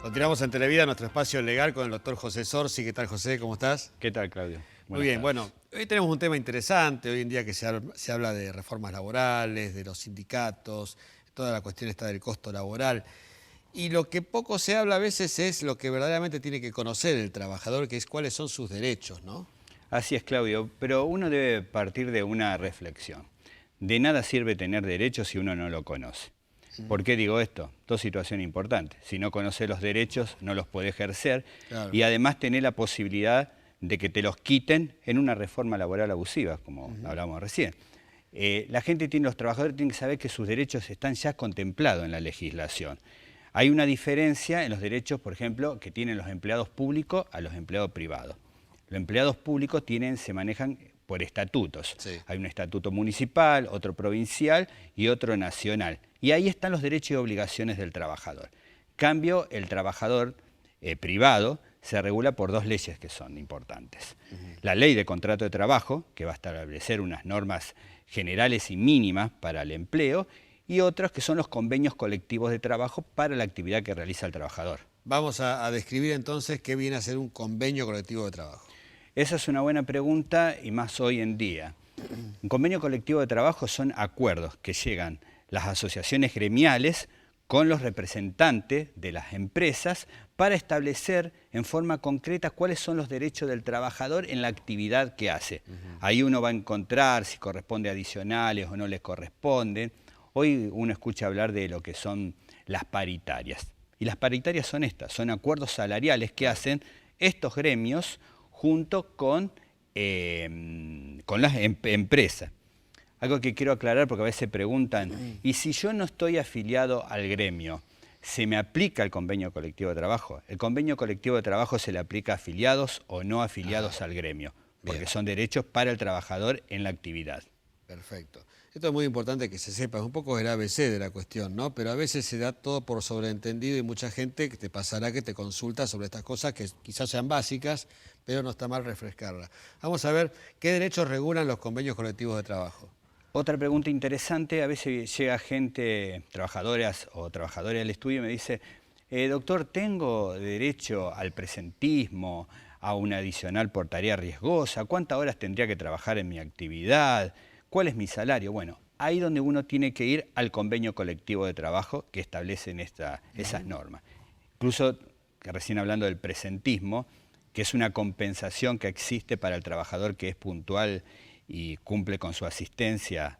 Continuamos en Televida, nuestro espacio legal con el doctor José Zorzi. ¿Qué tal, José? ¿Cómo estás? ¿Qué tal, Claudio? Muy bien, bueno, hoy tenemos un tema interesante, hoy en día que se habla de reformas laborales, de los sindicatos, toda la cuestión está del costo laboral. Y lo que poco se habla a veces es lo que verdaderamente tiene que conocer el trabajador, que es cuáles son sus derechos, ¿no? Así es, Claudio, pero uno debe partir de una reflexión. De nada sirve tener derechos si uno no lo conoce. ¿Por qué digo esto? Dos situaciones importantes. Si no conoce los derechos, no los puede ejercer. Claro. Y además tener la posibilidad de que te los quiten en una reforma laboral abusiva, como hablábamos recién. Los trabajadores tienen que saber que sus derechos están ya contemplados en la legislación. Hay una diferencia en los derechos, por ejemplo, que tienen los empleados públicos a los empleados privados. Los empleados públicos se manejan por estatutos. Sí. Hay un estatuto municipal, otro provincial y otro nacional. Y ahí están los derechos y obligaciones del trabajador. Cambio, el trabajador privado se regula por dos leyes que son importantes. La ley de contrato de trabajo, que va a establecer unas normas generales y mínimas para el empleo, y otros que son los convenios colectivos de trabajo para la actividad que realiza el trabajador. Vamos a describir entonces qué viene a ser un convenio colectivo de trabajo. Esa es una buena pregunta y más hoy en día. Un convenio colectivo de trabajo son acuerdos que llegan las asociaciones gremiales con los representantes de las empresas para establecer en forma concreta cuáles son los derechos del trabajador en la actividad que hace. Ahí uno va a encontrar si corresponde adicionales o no les corresponden. Hoy uno escucha hablar de lo que son las paritarias. Y las paritarias son estas, son acuerdos salariales que hacen estos gremios junto con las empresas. Algo que quiero aclarar porque a veces preguntan, ¿y si yo no estoy afiliado al gremio, se me aplica el convenio colectivo de trabajo? El convenio colectivo de trabajo se le aplica a afiliados o no afiliados al gremio, porque Bien. son derechos para el trabajador en la actividad. Perfecto. Esto es muy importante que se sepa, es un poco el ABC de la cuestión, ¿no? Pero a veces se da todo por sobreentendido y mucha gente que te pasará que te consulta sobre estas cosas que quizás sean básicas, pero no está mal refrescarlas. Vamos a ver qué derechos regulan los convenios colectivos de trabajo. Otra pregunta interesante, a veces llega gente, trabajadoras o trabajadores al estudio y me dice, doctor, ¿tengo derecho al presentismo, a una adicional por tarea riesgosa? ¿Cuántas horas tendría que trabajar en mi actividad? ¿Cuál es mi salario? Bueno, ahí donde uno tiene que ir al convenio colectivo de trabajo que establecen esas normas. Incluso, que recién hablando del presentismo, que es una compensación que existe para el trabajador que es puntual y cumple con su asistencia,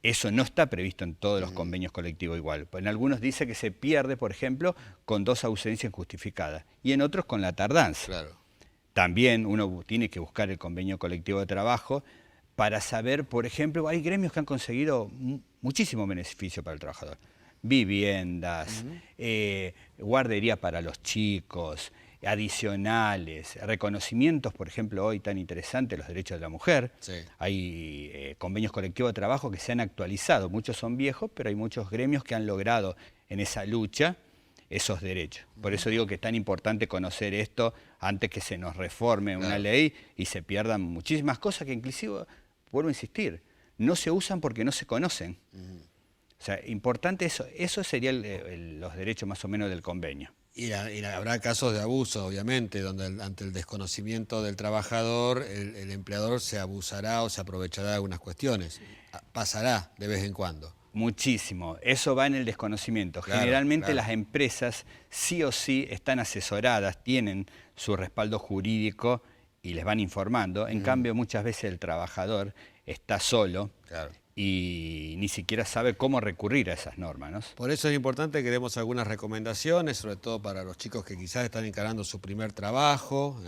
eso no está previsto en todos los convenios colectivos igual. En algunos dice que se pierde, por ejemplo, con 2 ausencias justificadas y en otros con la tardanza. Claro. También uno tiene que buscar el convenio colectivo de trabajo para saber, por ejemplo, hay gremios que han conseguido muchísimo beneficio para el trabajador. Viviendas, guardería para los chicos, adicionales, reconocimientos, por ejemplo, hoy tan interesante, los derechos de la mujer. Sí. Hay convenios colectivos de trabajo que se han actualizado, muchos son viejos, pero hay muchos gremios que han logrado en esa lucha esos derechos. Por eso digo que es tan importante conocer esto antes que se nos reforme una ley y se pierdan muchísimas cosas que inclusive, vuelvo a insistir, no se usan porque no se conocen. O sea, importante eso. Eso serían los derechos más o menos del convenio. Y habrá casos de abuso, obviamente, donde ante el desconocimiento del trabajador, el empleador se abusará o se aprovechará de algunas cuestiones. Pasará de vez en cuando. Muchísimo. Eso va en el desconocimiento. Claro, Generalmente claro. las empresas sí o sí están asesoradas, tienen su respaldo jurídico y les van informando. En cambio, muchas veces el trabajador está solo y ni siquiera sabe cómo recurrir a esas normas, ¿no? Por eso es importante que demos algunas recomendaciones, sobre todo para los chicos que quizás están encarando su primer trabajo.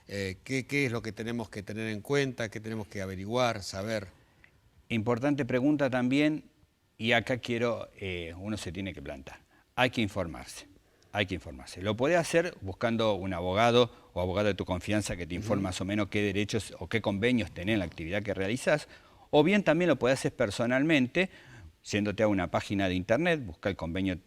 ¿Qué es lo que tenemos que tener en cuenta? ¿Qué tenemos que averiguar, saber? Importante pregunta también, y acá uno se tiene que plantar. Hay que informarse. Hay que informarse. Lo podés hacer buscando un abogado o abogado de tu confianza que te informe más o menos qué derechos o qué convenios tenés en la actividad que realizás, o bien también lo podés hacer personalmente, yéndote a una página de internet, busca el convenio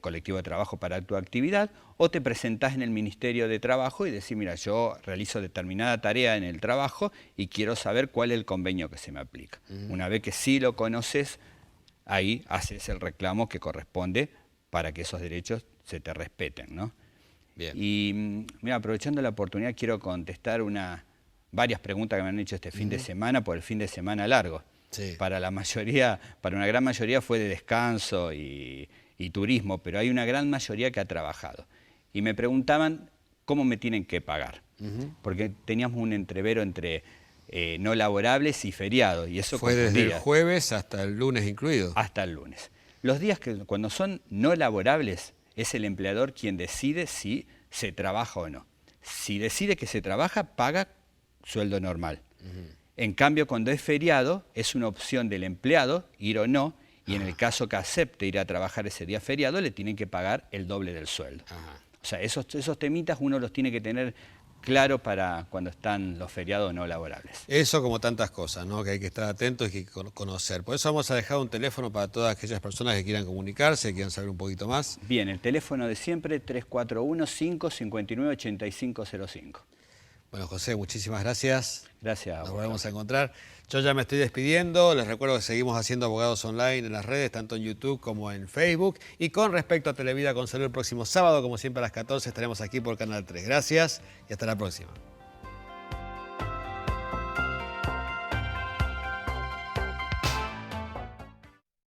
colectivo de trabajo para tu actividad, o te presentás en el Ministerio de Trabajo y decís, mira, yo realizo determinada tarea en el trabajo y quiero saber cuál es el convenio que se me aplica. Una vez que sí lo conoces, ahí haces el reclamo que corresponde para que esos derechos se te respeten, ¿no? Bien. Y mira, aprovechando la oportunidad, quiero contestar varias preguntas que me han hecho este fin de semana por el fin de semana largo. Sí. Para una gran mayoría fue de descanso y turismo, pero hay una gran mayoría que ha trabajado. Y me preguntaban cómo me tienen que pagar, porque teníamos un entrevero entre no laborables y feriados, y eso Fue desde el confundía. jueves hasta el lunes incluido. Hasta el lunes. Los días cuando son no laborables, es el empleador quien decide si se trabaja o no. Si decide que se trabaja, paga sueldo normal. En cambio, cuando es feriado, es una opción del empleado ir o no, y en el caso que acepte ir a trabajar ese día feriado, le tienen que pagar el doble del sueldo. O sea, esos temitas uno los tiene que tener claro para cuando están los feriados no laborables. Eso como tantas cosas, ¿no? Que hay que estar atentos y que conocer. Por eso vamos a dejar un teléfono para todas aquellas personas que quieran comunicarse, que quieran saber un poquito más. Bien, el teléfono de siempre, 341-559-8505. Bueno, José, muchísimas gracias. Gracias. Nos volvemos a encontrar. Yo ya me estoy despidiendo. Les recuerdo que seguimos haciendo Abogados Online en las redes, tanto en YouTube como en Facebook. Y con respecto a Televida con Salud, el próximo sábado, como siempre a las 14, estaremos aquí por Canal 3. Gracias y hasta la próxima.